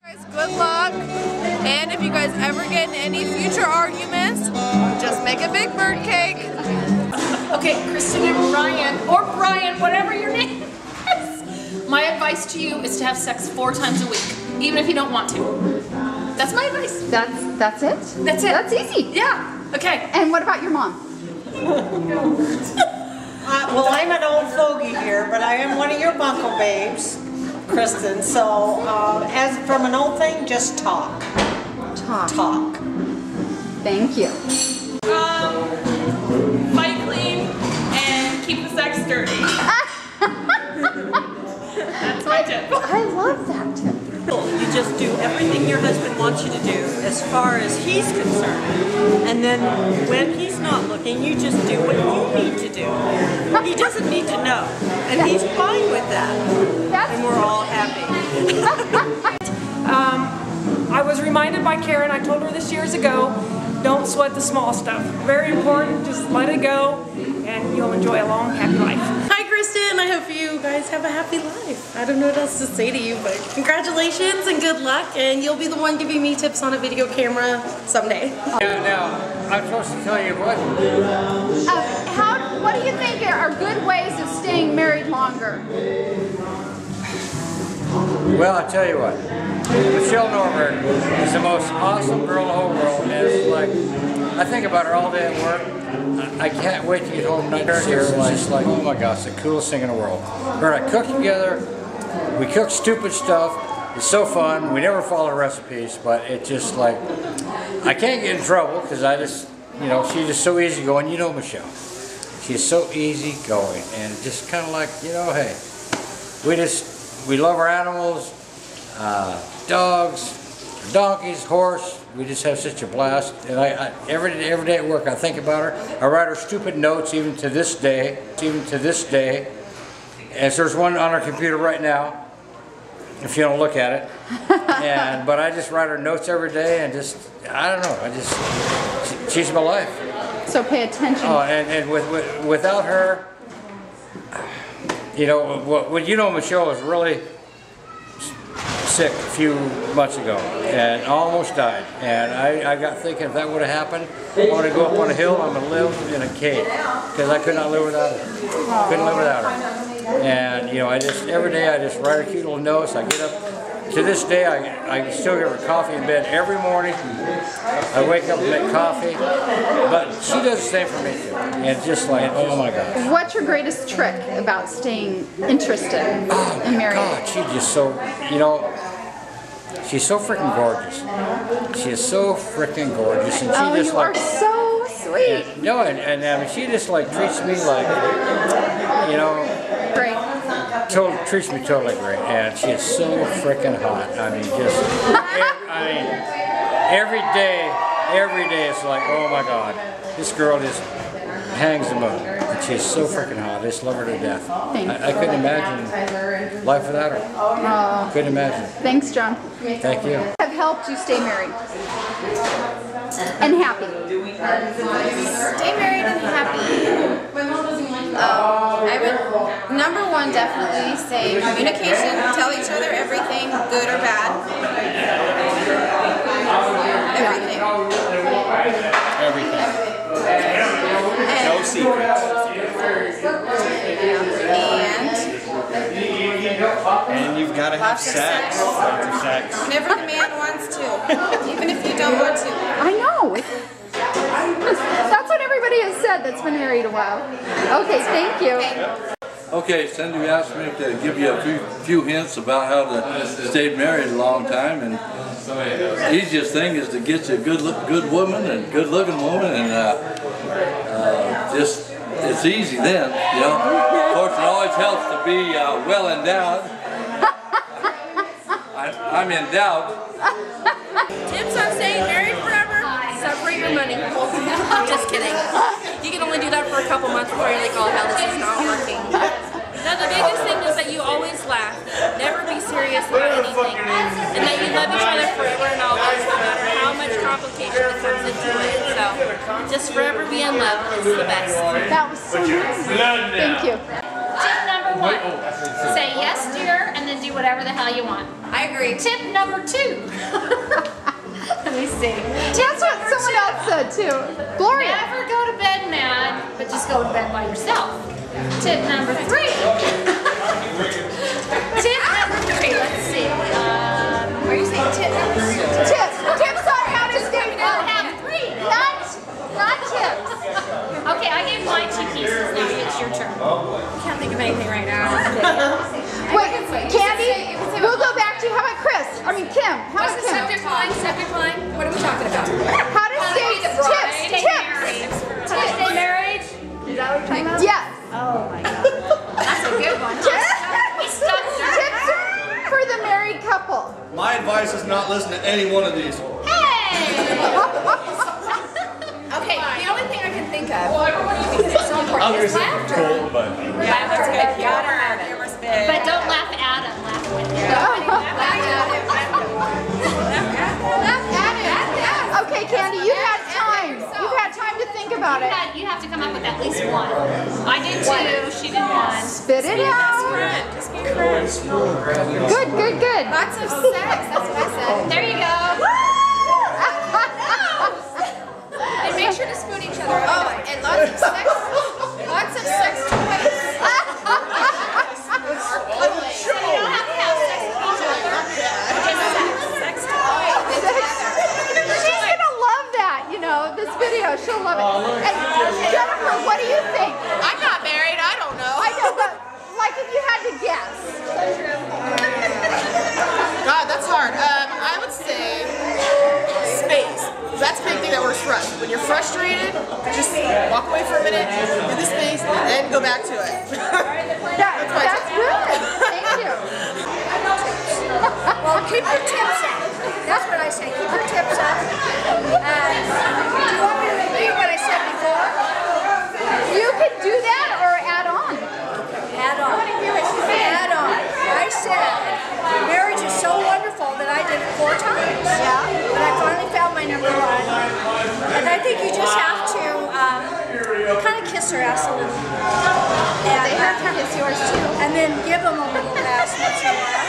Guys, good luck, and if you guys ever get in any future arguments, just make a big bird cake. Okay, Kristin and Ryan, or Brian, whatever your name is. My advice to you is to have sex 4 times a week, even if you don't want to. That's my advice. That's it? That's it. That's easy. Yeah. Okay. And what about your mom? Well, I'm an old fogey here, but I am one of your bunko babes, Kristin. So, as from an old thing, just talk. Talk. Thank you. Fight clean and keep the sex dirty. That's my tip. I love that tip. You just do everything your husband wants you to do as far as he's concerned. And then when he's not looking, you just do what you need to do. He doesn't need to know. And he's fine with that. And we're all happy. I was reminded by Karen, I told her this years ago, don't sweat the small stuff. Very important, just let it go and you'll enjoy a long, happy life. Hi Kristin, I hope you guys have a happy life. I don't know what else to say to you, but congratulations and good luck, and you'll be the one giving me tips on a video camera someday. Now, I'm supposed to tell you what? What do you think are good ways of staying married longer? Well, I'll tell you what. Michelle Norberg is the most awesome girl in the whole world. And it's like, I think about her all day at work. I can't wait to get home tonight. It's just like, oh my gosh, the coolest thing in the world. Her and I cook together. We cook stupid stuff. It's so fun. We never follow recipes, but it's just like, I can't get in trouble because I just, you know, she's just so easygoing. You know Michelle. She's so easygoing and just kind of like, you know, hey, we love our animals, dogs, donkeys, horse. We just have such a blast. And every day at work I think about her. I write her stupid notes even to this day. And so there's one on our computer right now, if you don't look at it. But I just write her notes every day and just, I don't know, she's my life. So pay attention. Oh, and without her, you know, Michelle was really sick a few months ago and almost died. And I got thinking if that would have happened, I want to go up on a hill, I'm going to live in a cave because I could not live without her. Couldn't live without her. And, you know, every day I just write her cute little notes. I get up. To this day, I still give her coffee in bed every morning. I wake up and make coffee. But she does the same for me too. And just like, oh my gosh. What's your greatest trick about staying interested in marriage? God, she's just so, you know, she's so freaking gorgeous. She is so freaking gorgeous. And she just you are so sweet. And I mean, she just like treats me like, you know. Great. Treats me totally great, and she is so freaking hot. I mean, every day it's like, oh my God, this girl just hangs the moon. And she's so freaking hot. I just love her to death. I couldn't imagine life without her. Couldn't imagine. Thanks, John. Thank you. Have helped you stay married and happy. Stay married and happy. I would, number one, definitely say communication. Tell each other everything, good or bad. Everything. No secrets. And you've got to have sex. Lots of sex. Whenever the man wants to, even if you don't want to. I know. That's what everybody has said that's been married a while. Okay, thank you. Okay, Cindy asked me to give you a few hints about how to stay married a long time, and the easiest thing is to get you a good woman and good-looking woman, and just it's easy then, you know. Of course, it always helps to be well endowed. I'm in doubt. Tips on staying married forever? Separate your money. Just kidding. You can only do that for a couple months before you're like, oh hell, this is not working. No, the biggest thing is that you always laugh. Never be serious about anything. And that you love each other forever and always, no matter how much complication that comes into it. So, just forever be in love is the best. That was so nice. Thank you. Tip number 1. Say yes, dear, and then do do whatever the hell you want. I agree. Tip number 2. Let me see. That's what someone else said too. Gloria. Never go to bed mad, but just go to bed by yourself. Tip number 3. Tip number 3. Let's see. Are you saying tip number 3? Tips on how to stay I'll have 3. Not tips. Okay, I gave mine 2 pieces. Now it's your turn. I can't think of anything right now. Wait, Candy, we'll go back to, how about Chris? I mean, Kim. How What's about the Kim? subject line? Subject line? What are we talking about? How to stay Stay married. tips. How to stay married? Is that what you're talking about? Yes. Oh my God. That's a good one. We stuck Tips for the married couple. My advice is not listen to any one of these. Hey! Okay, the only thing I can think of, because it's so important, is laughter. Yeah, that's good. Humor's big. But don't laugh at him, laugh with him. Okay, Candy, you've had time. You've had time to think about it. You have to come up with at least 1. I did 2, she did 1. Spit it out. Just be friends. Good, good, good. Lots of sex, that's what I said. There you go. And make sure to spoon each other up. Oh, and lots of sex. Lots of sex toys. You don't have to have sex with each other. Sex toys. She's gonna love that, you know, this video. She'll love it. And Jennifer, what do you think? I'm not married, I don't know. I know, but like if you had to guess. God, that's hard. I would say space. That's a big thing that works for us. When you're frustrated, just walk away for a minute, do the space, and then go back to it. That's good. Thank you. Well, keep your tips up. That's what I say. Keep your tips up. Do you want me to repeat what I said before? You can do that or add on. Add on. Add on. I said marriage is so wonderful that I did it 4 times. Yeah. But I finally found my number 1. And I think you just have to kind of kiss her ass a little. And They have to kiss yours too. And then give them a little ass once in a while.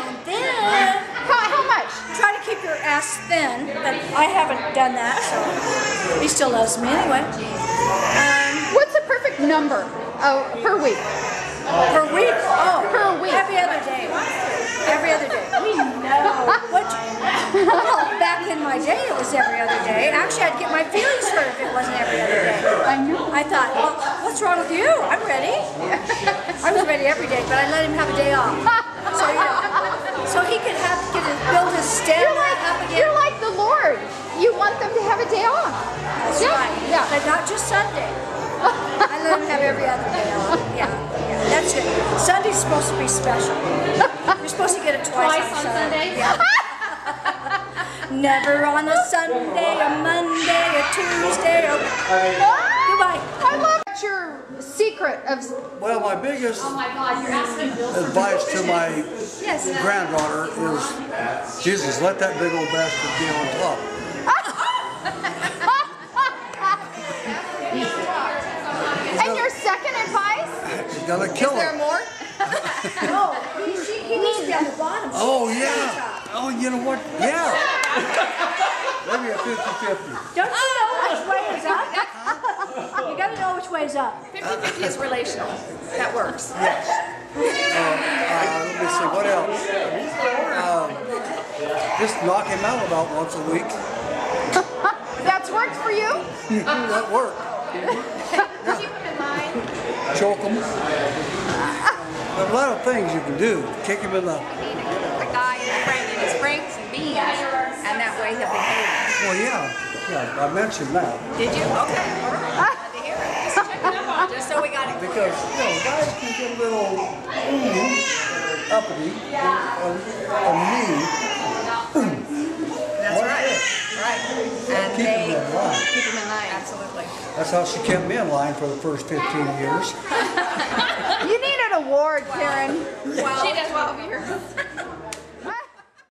And then How much? try to keep your ass thin, but I haven't done that, so he still loves me anyway. What's the perfect number per week? Per week? Oh, Per week. Every other day. Every other day. We know. Well, back in my day, it was every other day. Actually, I'd get my feelings hurt if it wasn't every other day. I know. I thought, well, what's wrong with you? I'm ready. I was ready every day, but I let him have a day off. So, you know, so he could build his stamina up again. You're like the Lord. You want them to have a day off. That's right. Yeah. But not just Sunday. I let him have every other day off. Yeah, that's it. Sunday's supposed to be special. You're supposed to get it twice on Sunday. Yeah. Never on a Sunday, a Monday, a Tuesday. Goodbye. I love your secret of. Well, my biggest Oh my God, you're asking advice to my Yes. granddaughter is, Jesus, let that big old bastard be on top. And your second advice? She's gonna kill Is there her. more? No, he needs to be on the bottom. Oh yeah. Oh, you know what? Yeah. Maybe a 50-50. Don't you know which way is up? You gotta know which way is up. 50-50 is relational. That works. Yes. Let me see, what else? Just knock him out about once a week. That's worked for you? That worked. Keep them in mind. Choke him. There's a lot of things you can do. Kick him in the... The guy in his franks and beans, and that way he'll behave. Well, yeah, I mentioned that. Did you? Okay. All right. Glad to hear it. Just checking up on, just so we got it. Because, you know, guys can get a little uppity and mean. Boom. That's right. Right. And Keep they them in line. keep them in line. Absolutely. That's how she kept me in line for the first 15 years. You need an award, Karen. Well, she does 12 years.